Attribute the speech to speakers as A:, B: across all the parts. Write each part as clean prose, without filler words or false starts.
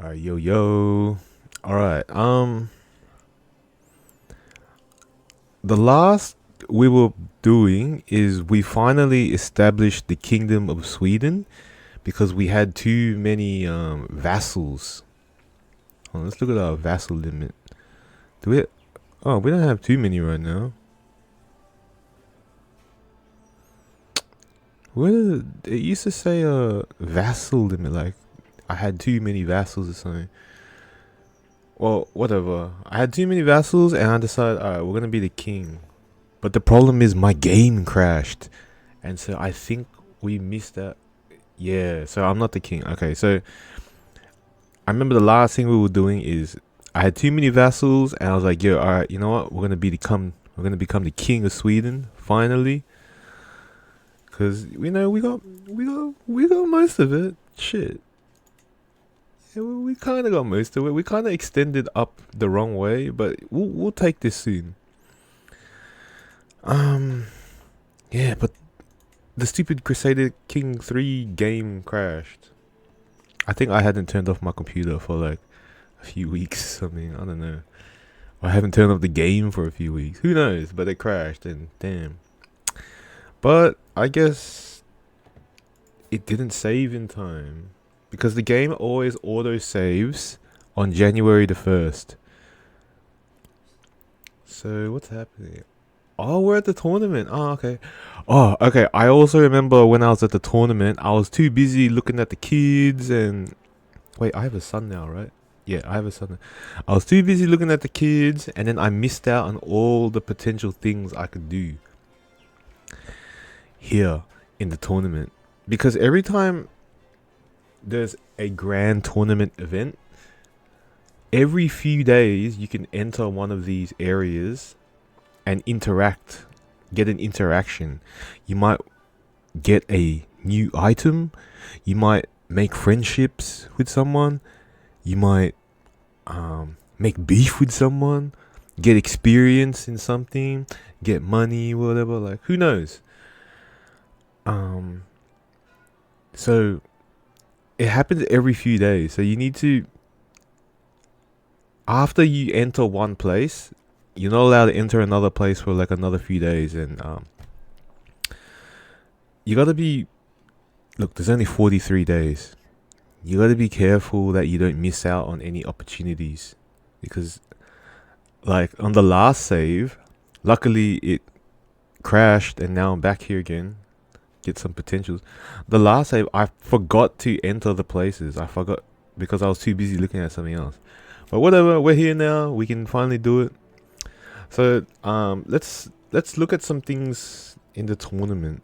A: Yo yo. All right. The last we were doing is we finally established the Kingdom of Sweden because we had too many vassals. Let's look at our vassal limit. Do we? Oh, we don't have too many right now. Where did it used to say vassal limit? Like I had too many vassals or something. Well, whatever. I had too many vassals, and I decided, alright, we're gonna be the king. But the problem is my game crashed, and so I think we missed that. Yeah, so I'm not the king. Okay, so I remember the last thing we were doing is I had too many vassals, and I was like, yo, alright, you know what? We're gonna become the king of Sweden finally, cause we got most of it. Shit. Yeah, we kind of got most of it. We kind of extended up the wrong way, but we'll take this soon. Um, yeah, but the stupid Crusader King 3 game crashed. I think I hadn't turned off my computer for like a few weeks or something. I don't know. I haven't turned off the game for a few weeks. Who knows? But it crashed and damn. But I guess it didn't save in time because the game always auto saves on January the 1st. So what's happening? Oh, we're at the tournament. Oh, okay. Oh, okay. I also remember when I was at the tournament, I was too busy looking at the kids and wait, I have a son now, right? Yeah, I have a son. I was too busy looking at the kids and then I missed out on all the potential things I could do here in the tournament. Because every time there's a grand tournament event, every few days you can enter one of these areas and get an interaction. You might get a new item, you might make friendships with someone, you might make beef with someone, get experience in something, get money, whatever, like who knows. So it happens every few days. So you need to, after you enter one place, you're not allowed to enter another place for like another few days, and you gotta be. Look, there's only 43 days. You gotta be careful that you don't miss out on any opportunities, because, like on the last save, luckily it crashed, and now I'm back here again. Get some potentials. The last save, I forgot to enter the places. I forgot because I was too busy looking at something else. But whatever, we're here now. We can finally do it. So let's look at some things in the tournament.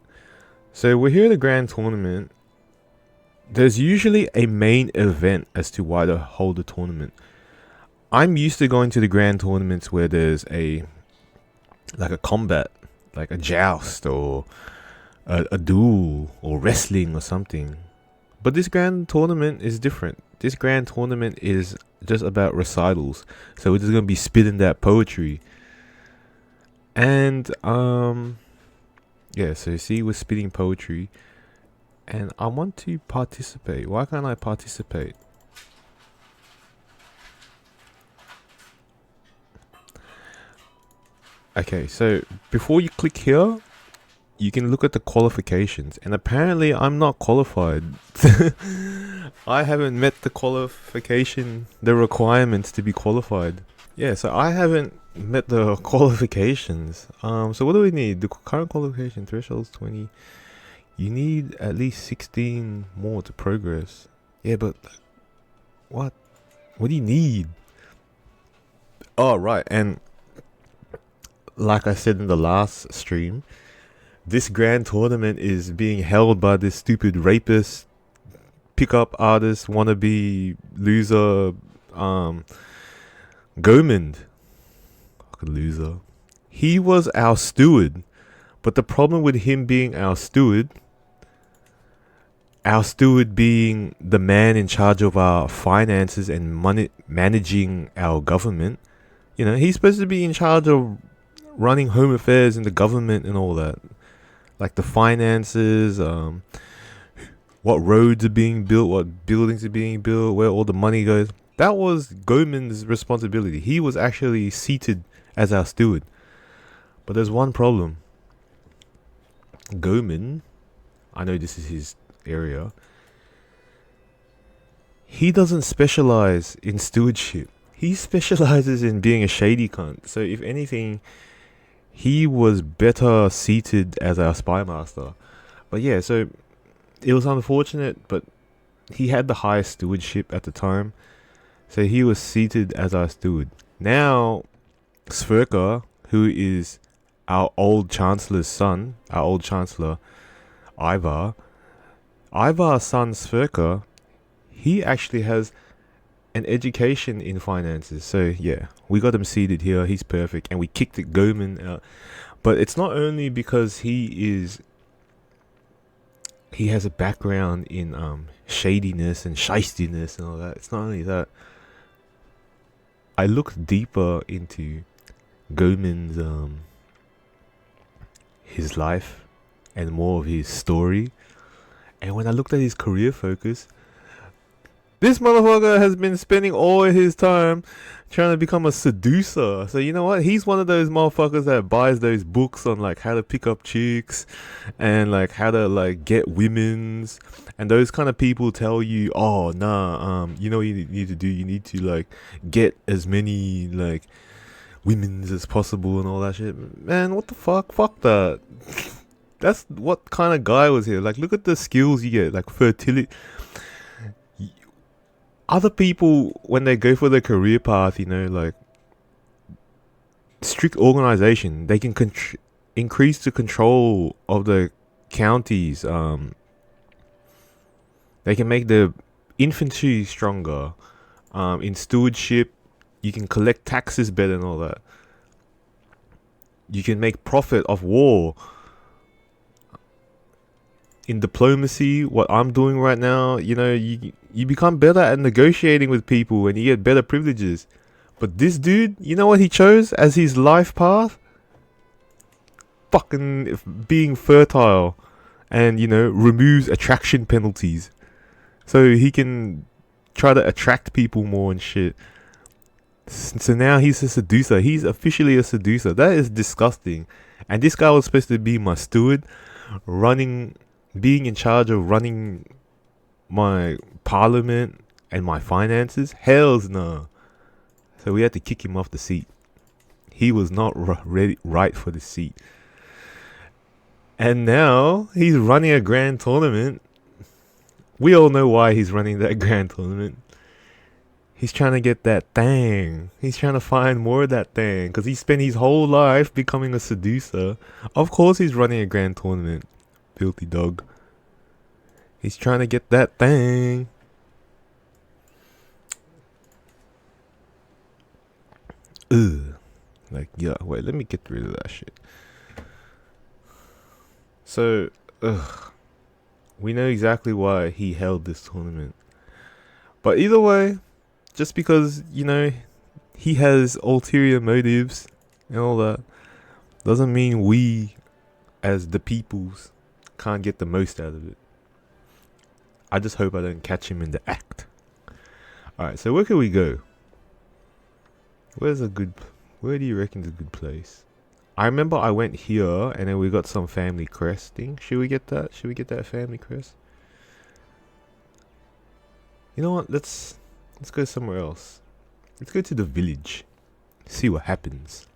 A: So we're here at the grand tournament. There's usually a main event as to why they hold the tournament. I'm used to going to the grand tournaments where there's a combat, like a joust or a duel or wrestling or something. But this grand tournament is different. This grand tournament is just about recitals. So we're just gonna be spitting that poetry. And yeah, so you see we're spitting poetry and I want to participate. Why can't I participate? Okay, so before you click here, you can look at the qualifications, and apparently I'm not qualified. I haven't met the requirements to be qualified. Yeah, so I haven't met the qualifications. So what do we need? The current qualification threshold's 20. You need at least 16 more to progress. Yeah, but what? What do you need? Oh, right, and like I said in the last stream, this grand tournament is being held by this stupid rapist, pickup artist, wannabe loser, Gomund. Fucking loser. He was our steward, but the problem with him being our steward being the man in charge of our finances and money, managing our government, he's supposed to be in charge of running home affairs in the government and all that. Like the finances, what roads are being built, what buildings are being built, where all the money goes. That was Goemon's responsibility. He was actually seated as our steward. But there's one problem. Goemon, I know this is his area, he doesn't specialize in stewardship. He specializes in being a shady cunt. So if anything, he was better seated as our spy master. But yeah, so it was unfortunate, but he had the highest stewardship at the time. So he was seated as our steward. Now, Sverker, who is our old chancellor's son, our old chancellor, Ivar's son Sverker, he actually has an education in finances. So yeah, we got him seated here. He's perfect. And we kicked the Goemon out. But it's not only because he has a background in shadiness and shystiness and all that. It's not only that. I looked deeper into Goemon's his life and more of his story. And when I looked at his career focus, this motherfucker has been spending all his time trying to become a seducer. So you know what? He's one of those motherfuckers that buys those books on like how to pick up chicks and like how to like get women's. And those kind of people tell you, oh nah, you know what you need to do? You need to like get as many like women's as possible and all that shit. Man, what the fuck? Fuck that. That's what kind of guy was here. Like, look at the skills you get, like fertility. Other people, when they go for their career path, you know, like strict organization, they can increase the control of the counties. They can make the infantry stronger. In stewardship, you can collect taxes better and all that. You can make profit of war. In diplomacy, what I'm doing right now, you know, you become better at negotiating with people and you get better privileges. But this dude, you know what he chose as his life path? Fucking being fertile and, you know, removes attraction penalties. So he can try to attract people more and shit. So now he's a seducer. He's officially a seducer. That is disgusting. And this guy was supposed to be my steward, being in charge of running my parliament and my finances. Hells no. So we had to kick him off the seat. He was not right for the seat. And now he's running a grand tournament. We all know why he's running that grand tournament. He's trying to get that thing. He's trying to find more of that thing. Because he spent his whole life becoming a seducer. Of course he's running a grand tournament. Filthy dog. He's trying to get that thing. Ugh. Like, yeah, wait, let me get rid of that shit. So, we know exactly why he held this tournament. But either way, just because, you know, he has ulterior motives and all that, doesn't mean we, as the peoples, can't get the most out of it. I just hope I don't catch him in the act. Alright, so where can we go? Where do you reckon is a good place? I remember I went here and then we got some family crest thing. Should we get that? Should we get that family crest? You know what? Let's go somewhere else. Let's go to the village. See what happens.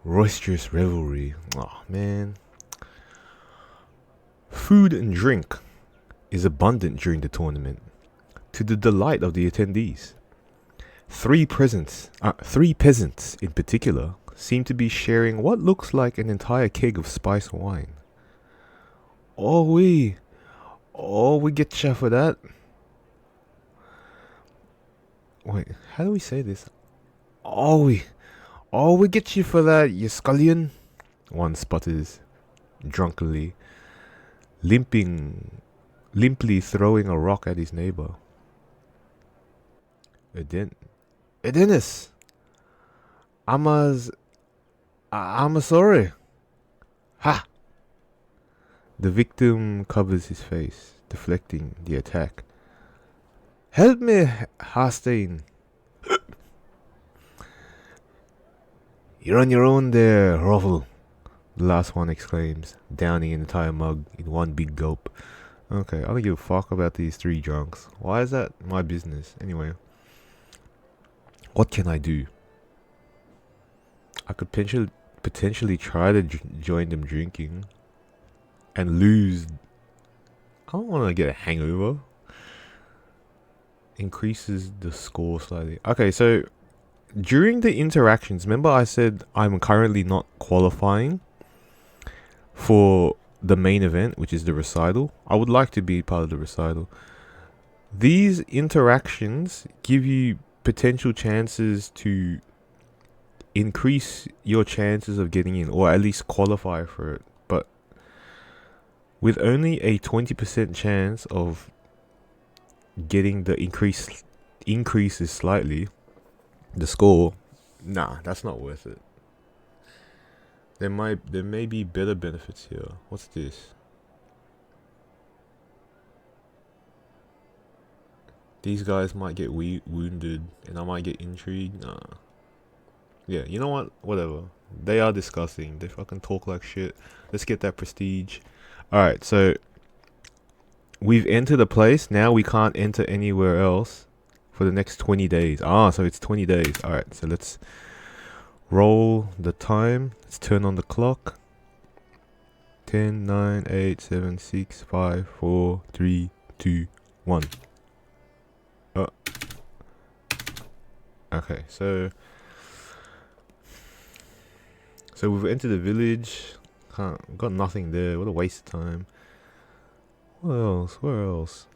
A: Roisterous revelry. Oh man. Food and drink is abundant during the tournament, to the delight of the attendees. Three peasants in particular seem to be sharing what looks like an entire keg of spiced wine. Oh we get you for that. Wait, how do we say this? Oh we get you for that, you scullion. One sputters drunkenly, limply throwing a rock at his neighbor. Edenis, I'm sorry. Ha! The victim covers his face, deflecting the attack. Help me, Harstein. You're on your own there, Ruffle. The last one exclaims, downing an entire mug in one big gulp. Okay, I don't give a fuck about these three drunks. Why is that my business? Anyway, what can I do? I could potentially try to join them drinking and lose. I don't want to get a hangover. Increases the score slightly. Okay, so during the interactions, remember I said I'm currently not qualifying for the main event, which is the recital. I would like to be part of the recital. These interactions give you potential chances to increase your chances of getting in, or at least qualify for it. But with only a 20% chance of getting the increases slightly, the score, nah, that's not worth it. There may be better benefits here. What's this? These guys might get wounded, and I might get intrigued. Nah. Yeah, you know what? Whatever. They are disgusting. They fucking talk like shit. Let's get that prestige. Alright, so we've entered a place. Now we can't enter anywhere else for the next 20 days. Ah, so it's 20 days. Alright, so let's roll the time. Let's turn on the clock. 10, 9, 8, 7, 6, 5, 4, 3, 2, 1. Okay, so we've entered the village. Got nothing there. What a waste of time. What else? Where else?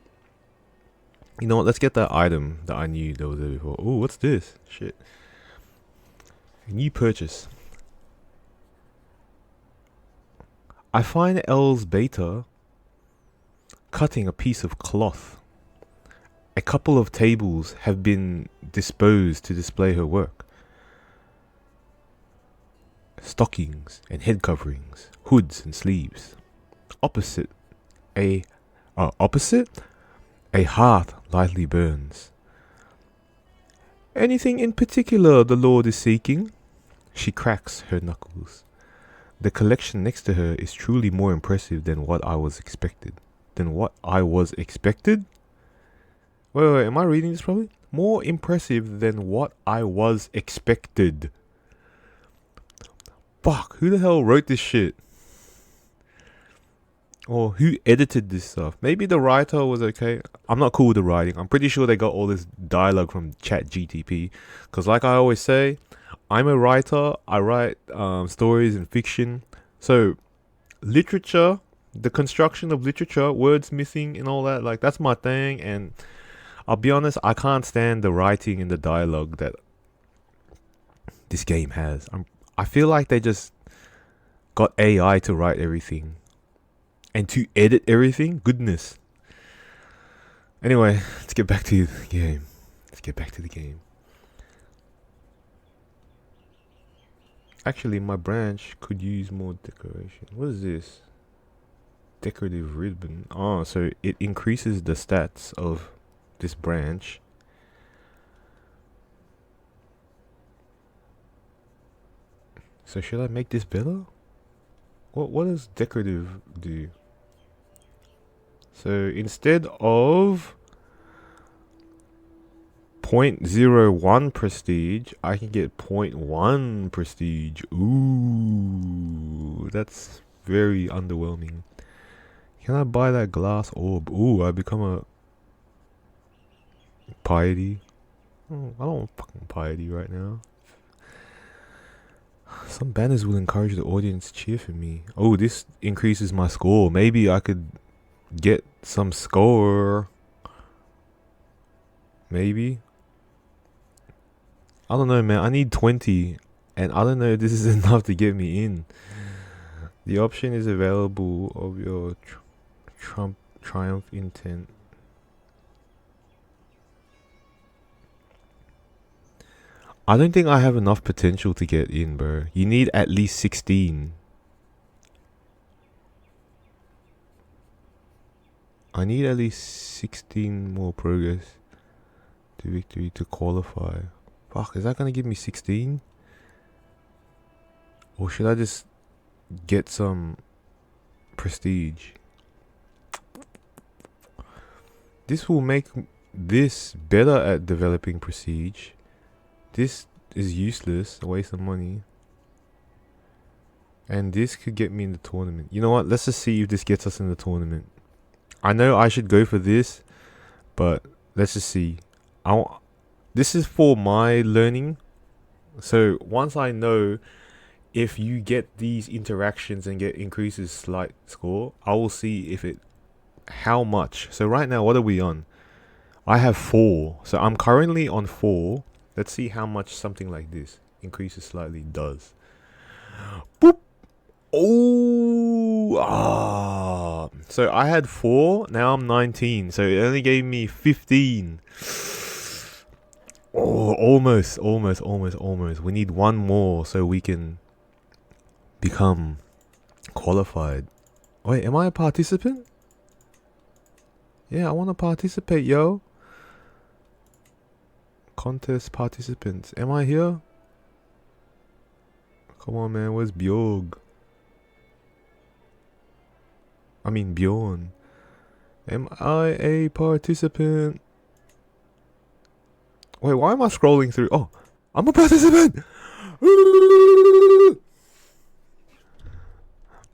A: You know what? Let's get that item that I knew that was there before. Oh, what's this? Shit. New purchase. I find L's beta cutting a piece of cloth. A couple of tables have been disposed to display her work. Stockings and head coverings, hoods and sleeves. Opposite, a hearth lightly burns. Anything in particular the Lord is seeking? She cracks her knuckles. The collection next to her is truly more impressive than what I was expected. Wait, am I reading this probably? More impressive than what I was expected. Fuck, who the hell wrote this shit? Or who edited this stuff? Maybe the writer was okay. I'm not cool with the writing. I'm pretty sure they got all this dialogue from ChatGTP. Because like I always say, I'm a writer. I write stories and fiction. So literature, the construction of literature, wordsmithing and all that, like that's my thing. And I'll be honest, I can't stand the writing and the dialogue that this game has. I feel like they just got AI to write everything and to edit everything. Goodness. Anyway, let's get back to the game. Actually, my branch could use more decoration. What is this? Decorative ribbon. Oh, so it increases the stats of this branch. So should I make this better? What does decorative do? So instead of 0.01 prestige, I can get 0.1 prestige. Ooh, that's very underwhelming. Can I buy that glass orb? Ooh, I become a piety. Oh, I don't want fucking piety right now. Some banners will encourage the audience to cheer for me. Oh, this increases my score. Maybe I could get some score. Maybe. I don't know, man. I need 20. And I don't know if this is enough to get me in. The option is available of your triumph intent. I don't think I have enough potential to get in, bro. You need at least 16. I need at least 16 more progress to victory to qualify. Fuck, is that gonna give me 16? Or should I just get some prestige? This will make this better at developing prestige. This is useless, a waste of money. And this could get me in the tournament. You know what? Let's just see if this gets us in the tournament. I know I should go for this, but let's just see. This is for my learning. So once I know if you get these interactions and get increases slight score, I will see if it how much. So right now, what are we on? I have 4. So I'm currently on 4. Let's see how much something like this increases slightly does. Boop. Oh, so I had 4, now I'm 19. So it only gave me 15. Oh, almost. We need one more so we can become qualified. Wait, am I a participant? Yeah, I want to participate, yo. Contest participants. Am I here? Come on, man. Where's Bjorg? I mean, Bjorn. Am I a participant? Wait, why am I scrolling through? Oh, I'm a participant!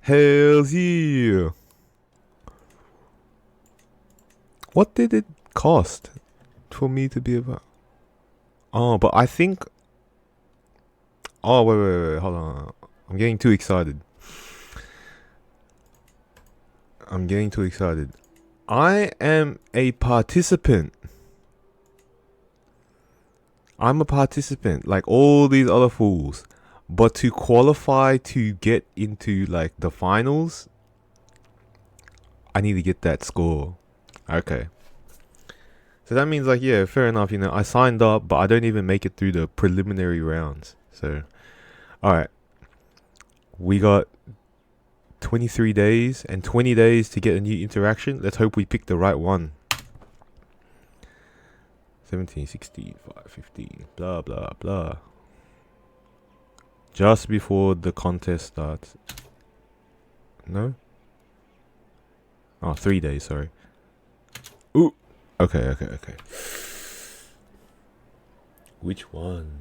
A: Hells yeah! What did it cost for me to be about? Oh, but I think... Oh, wait, hold on. I'm getting too excited. I am a participant. I'm a participant, like all these other fools. But to qualify to get into, like, the finals, I need to get that score. Okay. So that means, like, yeah, fair enough, you know, I signed up, but I don't even make it through the preliminary rounds. So, alright. We got 23 days and 20 days to get a new interaction. Let's hope we pick the right one. 17, 16, 5, 15, blah, blah, blah. Just before the contest starts. No? Oh, 3 days, sorry. Ooh. Okay. Which one?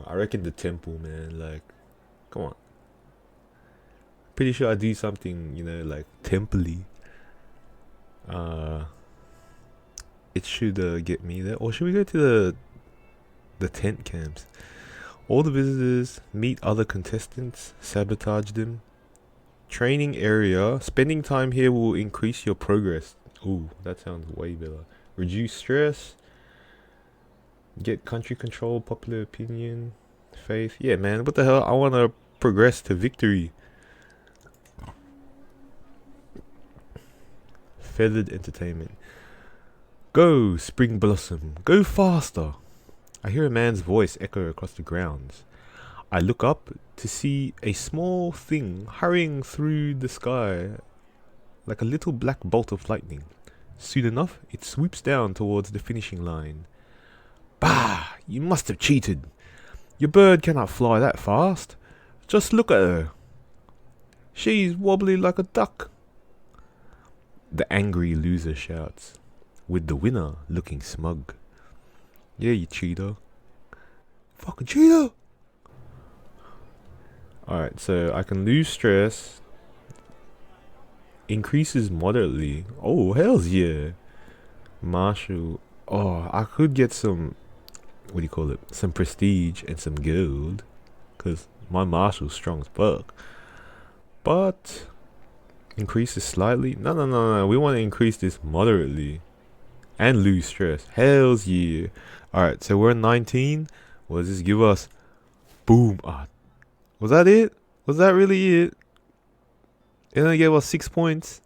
A: I reckon the temple, man. Like, come on. Pretty sure I do something, you know, like temple-y. It should get me there. Or should we go to the tent camps? All the visitors meet other contestants, sabotage them. Training area. Spending time here will increase your progress. Ooh, that sounds way better. Reduce stress. Get country control, popular opinion, faith. Yeah, man, what the hell? I want to progress to victory. Feathered entertainment. Go, spring blossom. Go faster. I hear a man's voice echo across the grounds. I look up to see a small thing hurrying through the sky like a little black bolt of lightning. Soon enough, it swoops down towards the finishing line. Bah! You must have cheated. Your bird cannot fly that fast. Just look at her. She's wobbly like a duck. The angry loser shouts, with the winner looking smug. Yeah, you cheater. Fucking cheater! Alright, so I can lose stress. Increases moderately. Oh, hells yeah. Marshal. Oh, I could get some... What do you call it? Some prestige and some gold. Because my marshal's strong as fuck. But... Increases slightly? No. We want to increase this moderately. And lose stress. Hells yeah. Alright, so we're 19. What does this give us? Boom. Ah, was that it? Was that really it? It only gave us 6 points.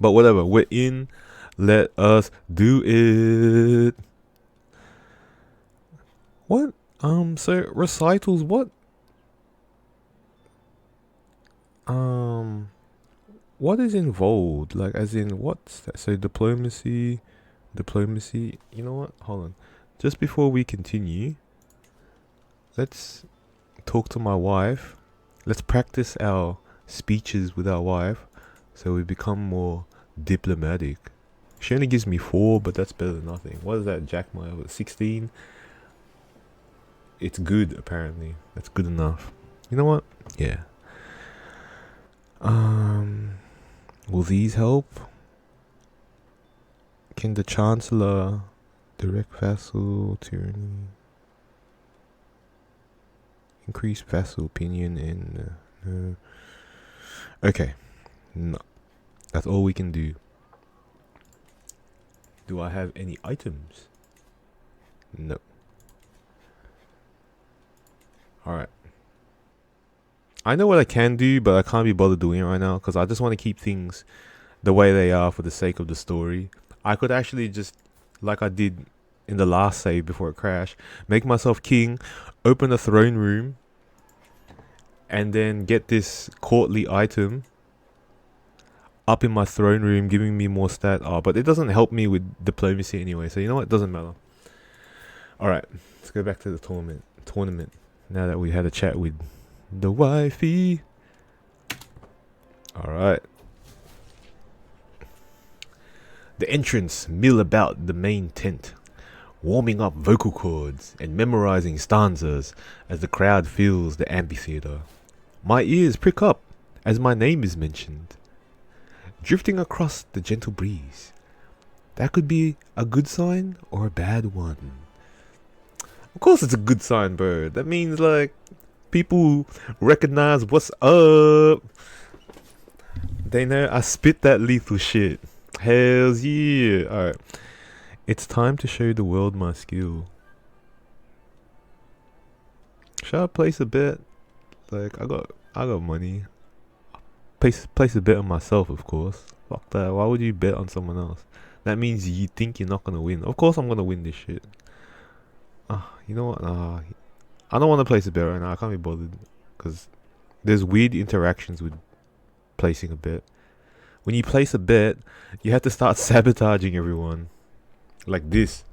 A: But whatever. We're in. Let us do it. What? So recitals, what? what is involved? Like, as in, what's that? So diplomacy. You know what? Hold on. Just before we continue, let's talk to my wife. Let's practice our speeches with our wife, so we become more diplomatic. She only gives me 4, but that's better than nothing. What is that, Jack? My 16. It's good, apparently. That's good enough. You know what? Yeah. Will these help? Can the Chancellor direct vassal tyranny? Increase vassal opinion in... Okay. No. That's all we can do. Do I have any items? No. Alright. I know what I can do, but I can't be bothered doing it right now because I just want to keep things the way they are for the sake of the story. I could actually just, like I did in the last save before it crashed, make myself king, open a throne room, and then get this courtly item up in my throne room, giving me more stat. Oh, but it doesn't help me with diplomacy anyway, so you know what? It doesn't matter. Alright, let's go back to the tournament. Now that we had a chat with the wifey. Alright. The entrants mill about the main tent, warming up vocal cords and memorizing stanzas as the crowd fills the amphitheater. My ears prick up as my name is mentioned, drifting across the gentle breeze. That could be a good sign or a bad one. Of course it's a good sign, bro. That means, like, people recognize what's up. They know I spit that lethal shit. Hells yeah. Alright. It's time to show the world my skill. Should I place a bet? Like, I got money. Place a bet on myself, of course. Fuck that. Why would you bet on someone else? That means you think you're not gonna win. Of course I'm gonna win this shit. You know what? I don't want to place a bet right now. I can't be bothered because there's weird interactions with placing a bet. When you place a bet, you have to start sabotaging everyone. Like this.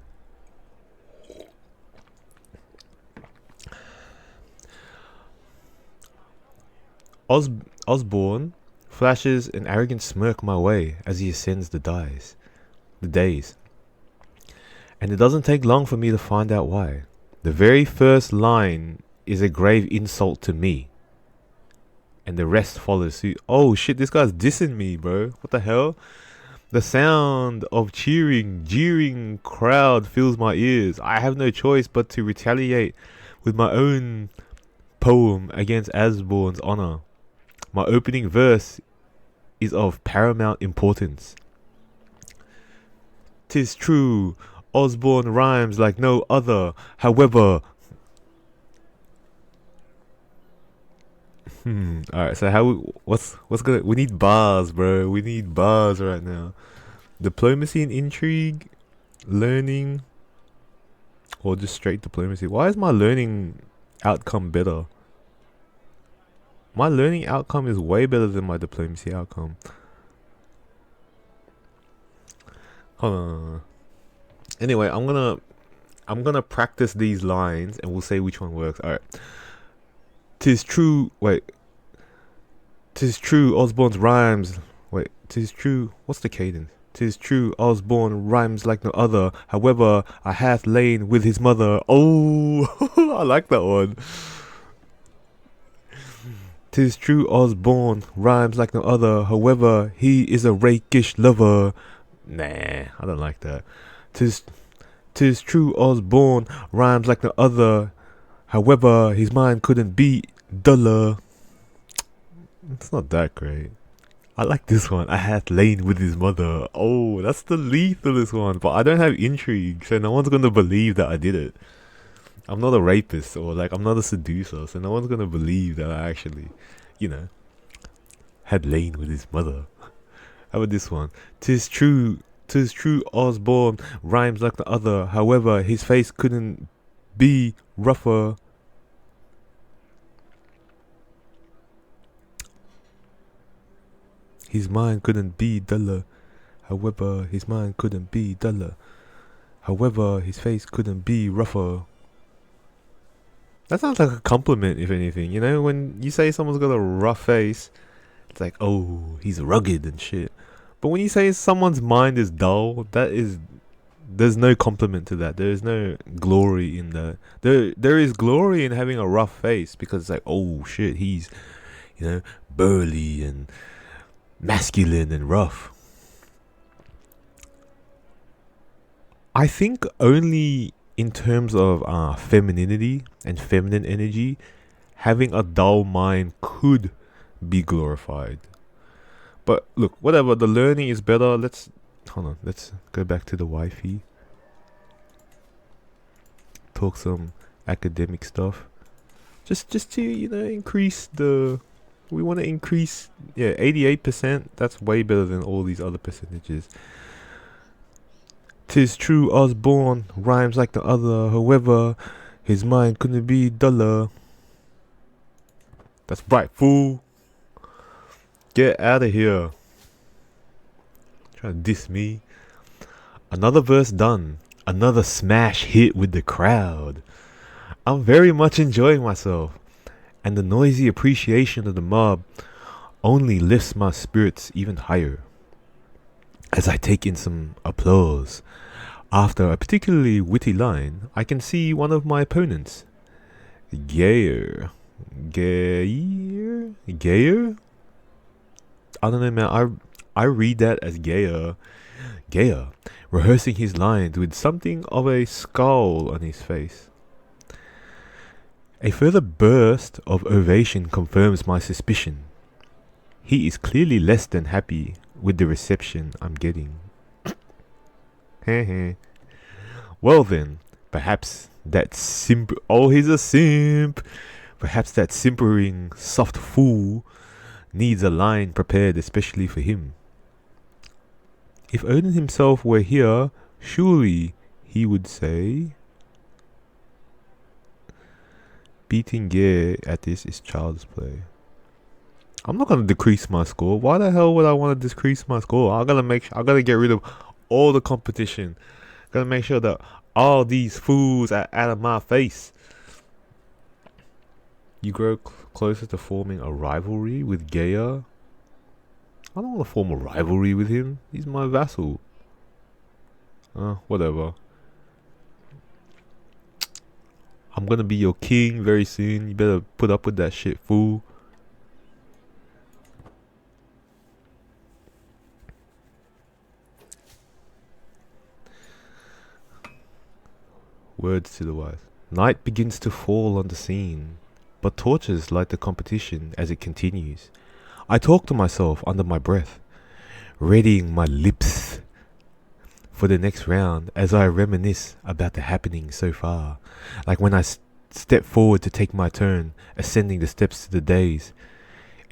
A: Osborne flashes an arrogant smirk my way as he ascends the days. And it doesn't take long for me to find out why. The very first line is a grave insult to me. And the rest follows suit. Oh shit, this guy's dissing me, bro. What the hell? The sound of jeering crowd fills my ears. I have no choice but to retaliate with my own poem against Osborne's honor. My opening verse is of paramount importance. 'Tis true, Osborne rhymes like no other. However, alright, so what's gonna, we need bars, bro. We need bars right now. Diplomacy and intrigue, learning, or just straight diplomacy. Why is my learning outcome better? My learning outcome is way better than my diplomacy outcome. Hold on. Anyway, I'm gonna practice these lines and we'll say which one works. Alright. 'Tis true, Osborne's rhymes. Wait, 'tis true, what's the cadence? 'Tis true, Osborne rhymes like no other. However, I hath lain with his mother. Oh, I like that one. 'Tis true, Osborne rhymes like no other. However, he is a rakish lover. Nah, I don't like that. 'Tis true, Osborne rhymes like no other. However, his mind couldn't be duller. It's not that great. I like this one. I hath lain with his mother. Oh, that's the lethalest one. But I don't have intrigue, so no one's gonna believe that I did it. I'm not a rapist, or like I'm not a seducer, so no one's gonna believe that I actually, had lain with his mother. How about this one? 'Tis true, Osborne rhymes like the other. However, his face couldn't be rougher. his mind couldn't be duller. However, his mind couldn't be duller. However, his face couldn't be rougher. That sounds like a compliment, if anything. You know, when you say someone's got a rough face, it's like, oh, he's rugged and shit. But when you say someone's mind is dull, there's no compliment to that. There is no glory in that. There is glory in having a rough face, because it's like, oh shit, he's, burly and masculine and rough. I think only in terms of femininity and feminine energy, having a dull mind could be glorified. But look, whatever, the learning is better. Let's go back to the wifey. Talk some academic stuff. Just to, increase we want to increase, 88%. That's way better than all these other percentages. 'Tis true Osborne rhymes like the other, however, his mind couldn't be duller. That's right, fool. Get out of here. Trying to diss me. Another verse done. Another smash hit with the crowd. I'm very much enjoying myself, and the noisy appreciation of the mob only lifts my spirits even higher as I take in some applause. After a particularly witty line, I can see one of my opponents, Gayer. I don't know, man. I read that as Gayer, rehearsing his lines with something of a scowl on his face. A further burst of ovation confirms my suspicion. He is clearly less than happy with the reception I'm getting. Well then, perhaps that simp... Oh, he's a simp! Perhaps that simpering, soft fool needs a line prepared especially for him. If Odin himself were here, surely he would say, beating Gear at this is child's play. I'm not gonna decrease my score. Why the hell would I want to decrease my score? I gotta get rid of all the competition. Gotta make sure that all these fools are out of my face. You grow closer to forming a rivalry with Gaia. I don't want to form a rivalry with him. He's my vassal. Whatever. I'm gonna be your king very soon. You better put up with that shit, fool. Words to the wise. Night begins to fall on the scene, but torches light the competition as it continues. I talk to myself under my breath, readying my lips for the next round as I reminisce about the happenings so far. Like when I step forward to take my turn, ascending the steps to the days.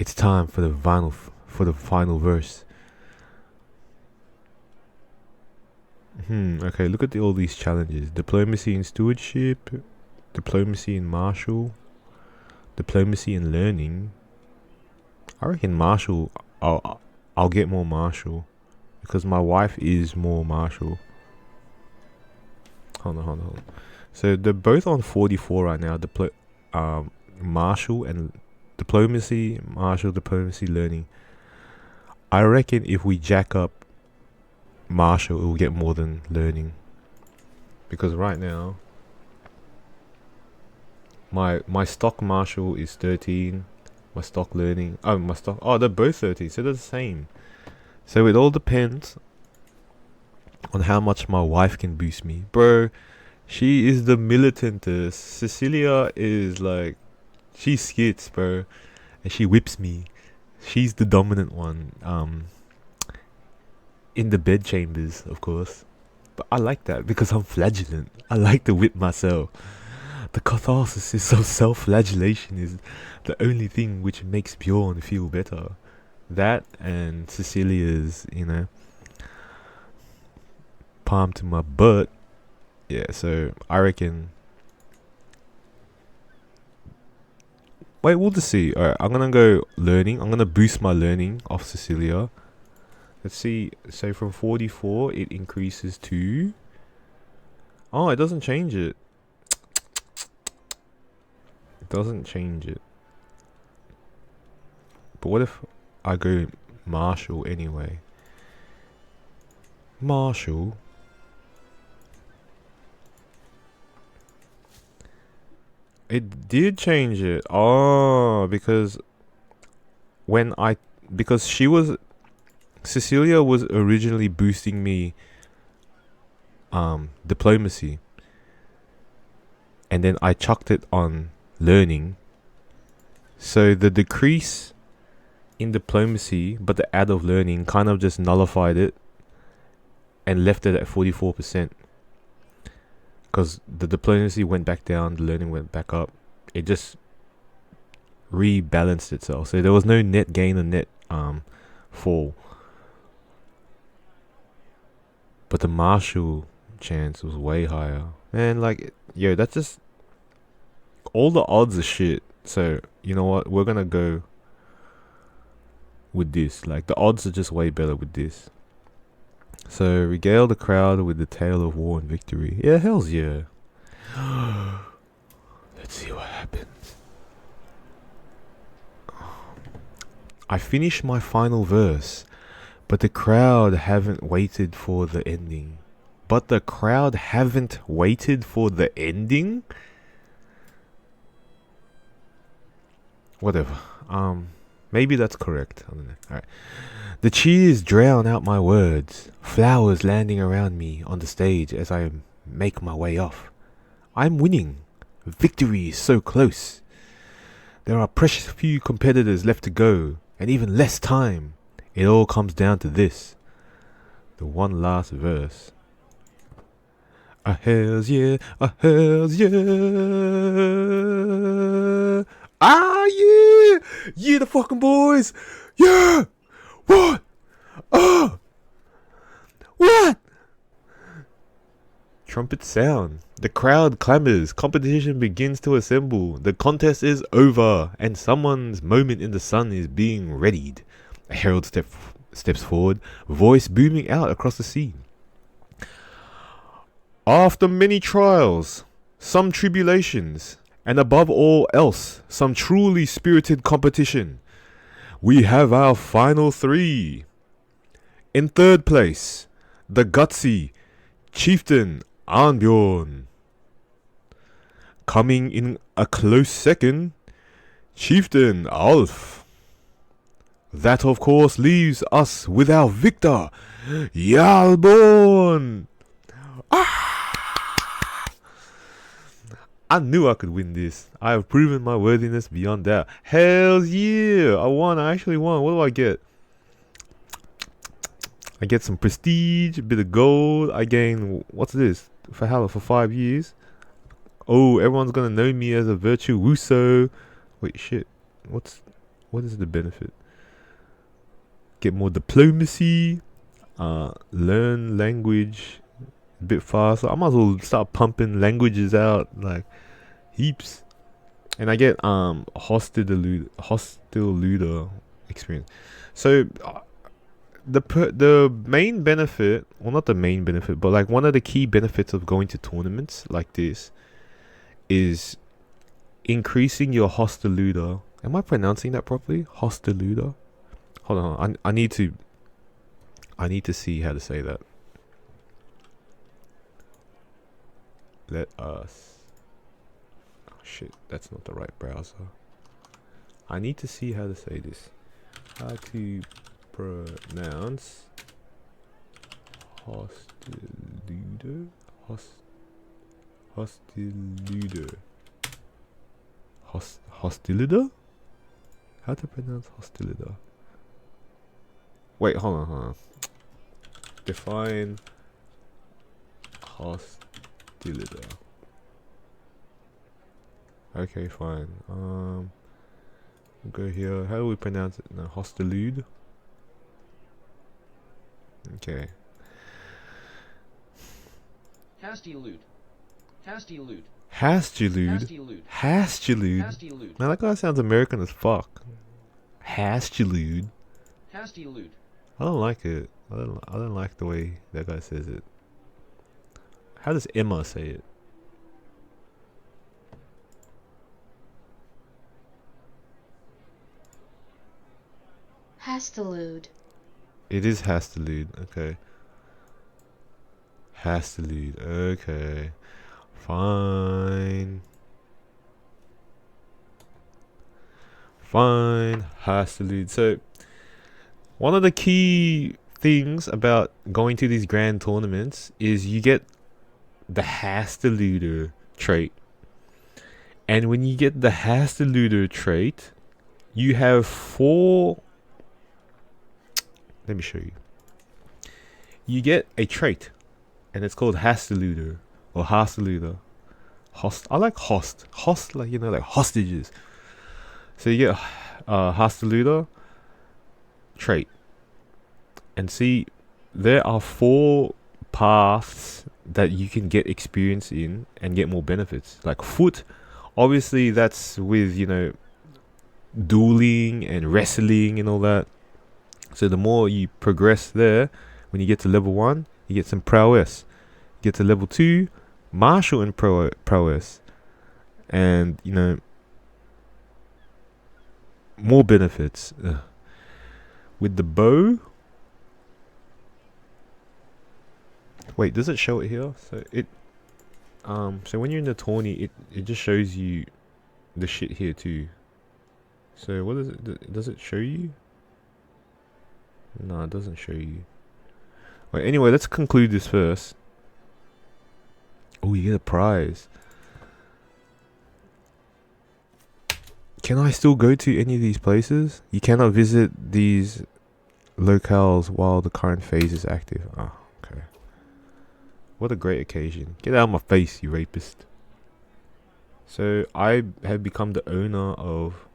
A: It's time for the final verse. Okay, look at all these challenges. Diplomacy and stewardship, diplomacy and martial, diplomacy and learning. I reckon martial, I'll get more martial, because my wife is more martial. Hold on. So they're both on 44 right now. Martial and diplomacy, martial, diplomacy, learning. I reckon if we jack up martial, it will get more than learning, because right now my stock martial is 13, my stock learning, they're both 13, so they're the same. So it all depends on how much my wife can boost me, bro. She is the militantest. Cecilia is like, she skits, bro, and she whips me. She's the dominant one. In the bed chambers, of course. But I like that because I'm flagellant. I like to whip myself. The catharsis is so self-flagellation is the only thing which makes Bjorn feel better. That and Cecilia's, palm to my butt. Yeah, so I reckon Wait, we'll just see. Alright, I'm gonna go learning. I'm gonna boost my learning of Cecilia. Let's see. So from 44, it increases to... Oh, it doesn't change it. It doesn't change it. But what if I go martial anyway? Martial. It did change it. Oh, because Cecilia was originally boosting me diplomacy, and then I chucked it on learning. So the decrease in diplomacy but the add of learning kind of just nullified it and left it at 44%, because the diplomacy went back down, the learning went back up. It just rebalanced itself, so there was no net gain or net fall. But the martial chance was way higher. Man, like, yo, that's just... all the odds are shit. So, you know what? We're gonna go with this. Like, the odds are just way better with this. So, regale the crowd with the tale of war and victory. Yeah, hells yeah. Let's see what happens. I finished my final verse, but the crowd haven't waited for the ending. But the crowd haven't waited for the ending? Whatever. Maybe that's correct. I don't know. Alright. The cheers drown out my words, flowers landing around me on the stage as I make my way off. I'm winning. Victory is so close. There are precious few competitors left to go, and even less time. It all comes down to this. The one last verse. A hells yeah, a hells yeah. Ah yeah! Yeah, the fucking boys! Yeah! What? Oh! What? Trumpets sound. The crowd clamors. Competition begins to assemble. The contest is over, and someone's moment in the sun is being readied. A herald steps forward, voice booming out across the scene. After many trials, some tribulations, and above all else, some truly spirited competition, we have our final three. In third place, the gutsy chieftain Arnbjorn. Coming in a close second, Chieftain Alf. That of course leaves us with our victor, Jarlborn. I knew I could win this. I have proven my worthiness beyond doubt. Hells yeah! I won. I actually won. What do I get? I get some prestige, a bit of gold. I gain... what's this? For 5 years. Oh, everyone's gonna know me as a virtuoso. Wait, shit. What is the benefit? Get more diplomacy. Learn language a bit faster. I might as well start pumping languages out like heaps. And I get hostile looter experience. So the main benefit, well, not the main benefit, but like one of the key benefits of going to tournaments like this is increasing your hostile looter. Am I pronouncing that properly? Hostile looter. Hold on. I need to see how to say that. Let us... oh shit, that's not the right browser. I need to see how to say this. How to pronounce hostiludo? Hostiludo. Hostilida? How to pronounce hostilida? Wait, hold on. Define hostilida. Okay, fine. We'll go here. How do we pronounce it? No, hostilude. Okay.
B: Hastilude. Hastilude.
A: Hastilude. Hastilude. Man, that guy sounds American as fuck. Hastilude. I don't like it. I don't like the way that guy says it. How does Emma say it?
B: Hastilude.
A: It is Hastilude. Okay. Hastilude. Okay. Fine. Hastilude. So, one of the key things about going to these grand tournaments is you get the Hastiluder trait. And when you get the Hastiluder trait, you have 4. Let me show you. You get a trait, and it's called Hastiluder or Hastiluder. I like host, like like hostages. So you get Hastiluder trait, and see, there are 4 paths that you can get experience in and get more benefits. Like foot, obviously that's with dueling and wrestling and all that. So the more you progress there, when you get to level 1, you get some prowess. You get to level 2, martial and prowess. And, more benefits. With the bow... Wait, does it show it here? So when you're in the tourney, it just shows you the shit here too. So what is it? Does it show you? No, it doesn't show you. Wait, anyway, let's conclude this first. Oh, you get a prize. Can I still go to any of these places? You cannot visit these locales while the current phase is active. Oh, okay. What a great occasion. Get out of my face, you rapist. So, I have become the owner of...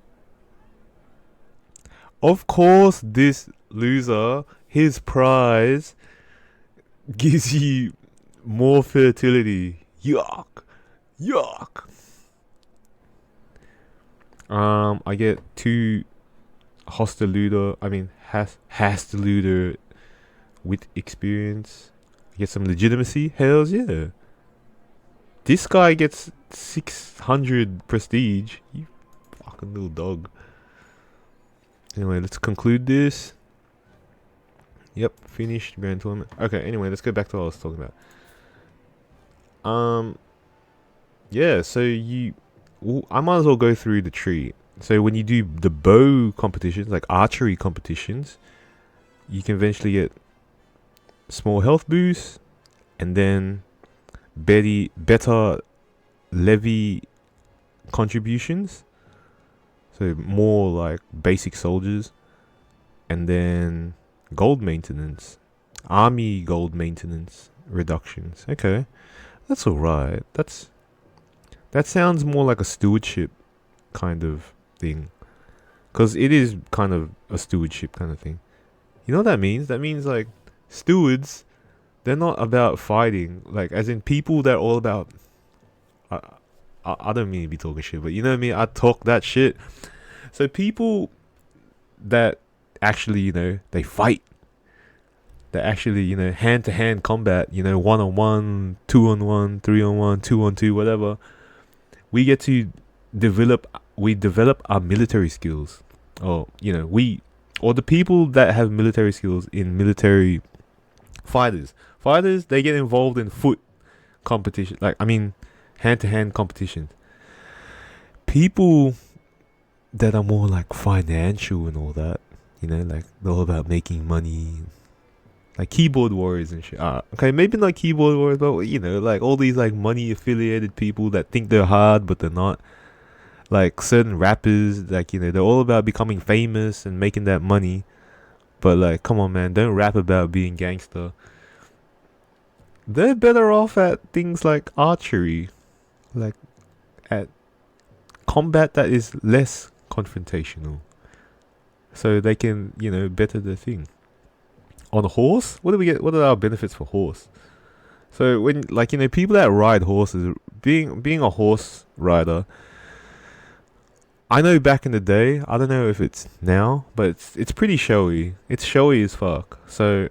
A: Of course, this loser, his prize, gives you more fertility. Yuck. Yuck. I get 2 Hastiluder with experience. I get some legitimacy. Hells yeah. This guy gets 600 prestige. You fucking little dog. Anyway, let's conclude this. Yep, finished grand tournament. Okay, anyway, let's go back to what I was talking about. Yeah, so I might as well go through the tree. So when you do the bow competitions, like archery competitions, you can eventually get small health boost, and then better levy contributions. So more like basic soldiers, and then gold maintenance, army gold maintenance reductions. Okay, that's alright. That sounds more like a stewardship kind of thing, because it is kind of a stewardship kind of thing. You know what that means? That means like stewards, they're not about fighting, like as in people that are all about. I don't mean to be talking shit, but you know what I mean? I talk that shit. So people that actually, they fight. That actually, hand-to-hand combat, 1-on-1, 2-on-1, 3-on-1, 2-on-2, whatever. We get to develop our military skills. Or, or the people that have military skills in military fighters. Fighters, they get involved in foot competition. Hand-to-hand competitions. People that are more like financial and all that, like they're all about making money, like keyboard warriors and shit. Okay, maybe not keyboard warriors, but like all these like money affiliated people that think they're hard but they're not. Like certain rappers, like they're all about becoming famous and making that money, but like, come on, man, don't rap about being gangster. They're better off at things like archery, like at combat that is less confrontational, so they can better their thing. On a horse, what do we get? What are our benefits for horse? So when people that ride horses, being a horse rider, I know back in the day, I don't know if it's now, but it's pretty showy. It's showy as fuck. So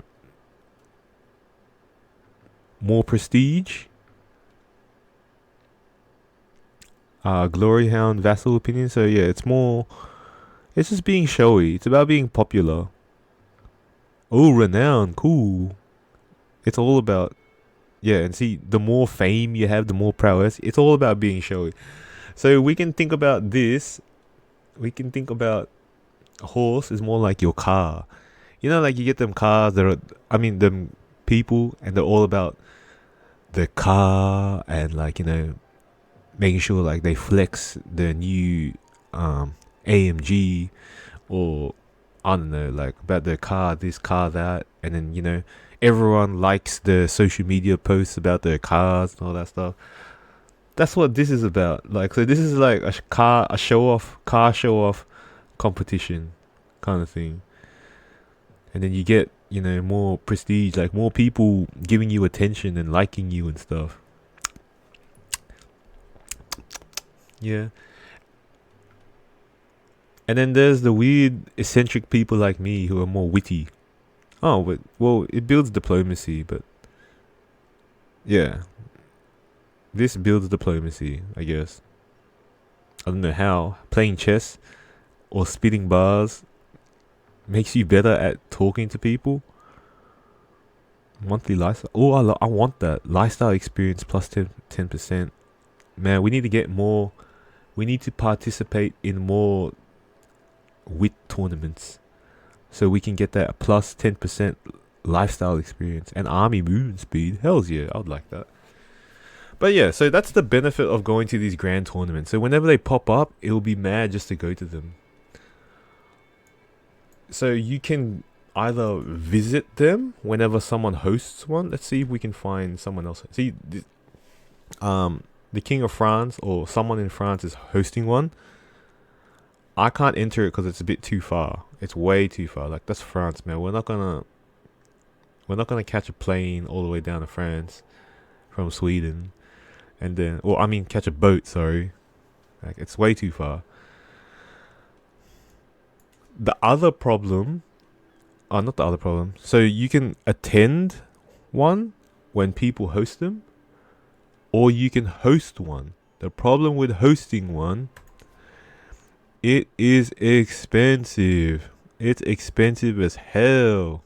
A: more prestige. Glory hound vassal opinion. So yeah, it's just being showy. It's about being popular. Oh, renown, cool. It's all about, yeah, and see, the more fame you have, the more prowess. It's all about being showy. So we can think about this. We can think about a horse is more like your car. You know, like you get them cars that are, I mean, them people, and they're all about the car and like, you know, making sure like they flex the new AMG, or I don't know, like about their car, this car, that, and then, you know, everyone likes the social media posts about their cars and all that stuff. That's what this is about. Like, so this is like a car show off competition kind of thing. And then you get, you know, more prestige, like more people giving you attention and liking you and stuff. Yeah. And then there's the weird eccentric people like me who are more witty. Oh, but well, it builds diplomacy, but yeah. This builds diplomacy, I guess. I don't know how. Playing chess or spitting bars makes you better at talking to people. Monthly lifestyle. Oh, I want that. Lifestyle experience plus 10%. Man, we need to get more. We need to participate in more wit tournaments so we can get that plus 10% lifestyle experience and army movement speed. Hells yeah, I would like that. But yeah, so that's the benefit of going to these grand tournaments. So whenever they pop up, it'll be mad just to go to them. So you can either visit them whenever someone hosts one. Let's see if we can find someone else. See, the King of France or someone in France is hosting one. I can't enter it because it's a bit too far. It's way too far. Like, that's France, man. We're not gonna catch a plane all the way down to France from Sweden, and then, well, I mean, catch a boat. Sorry, like it's way too far. The other problem, not the other problem. So you can attend one when people host them, or you can host one. The problem with hosting one, it is expensive. It's expensive as hell.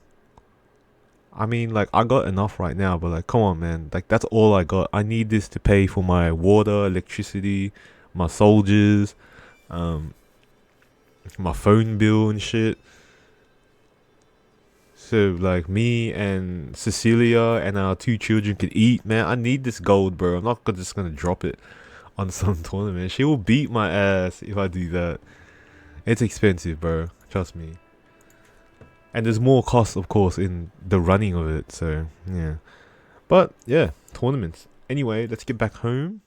A: I mean, like, I got enough right now, but like, come on, man. Like, that's all I got. I need this to pay for my water, electricity, my soldiers, my phone bill and shit. So like, me and Cecilia and our 2 children could eat, man. I need this gold, bro. I'm not just gonna drop it on some tournament. She will beat my ass if I do that. It's expensive, bro. Trust me. And there's more cost, of course, in the running of it. So yeah. But yeah, tournaments. Anyway, let's get back home.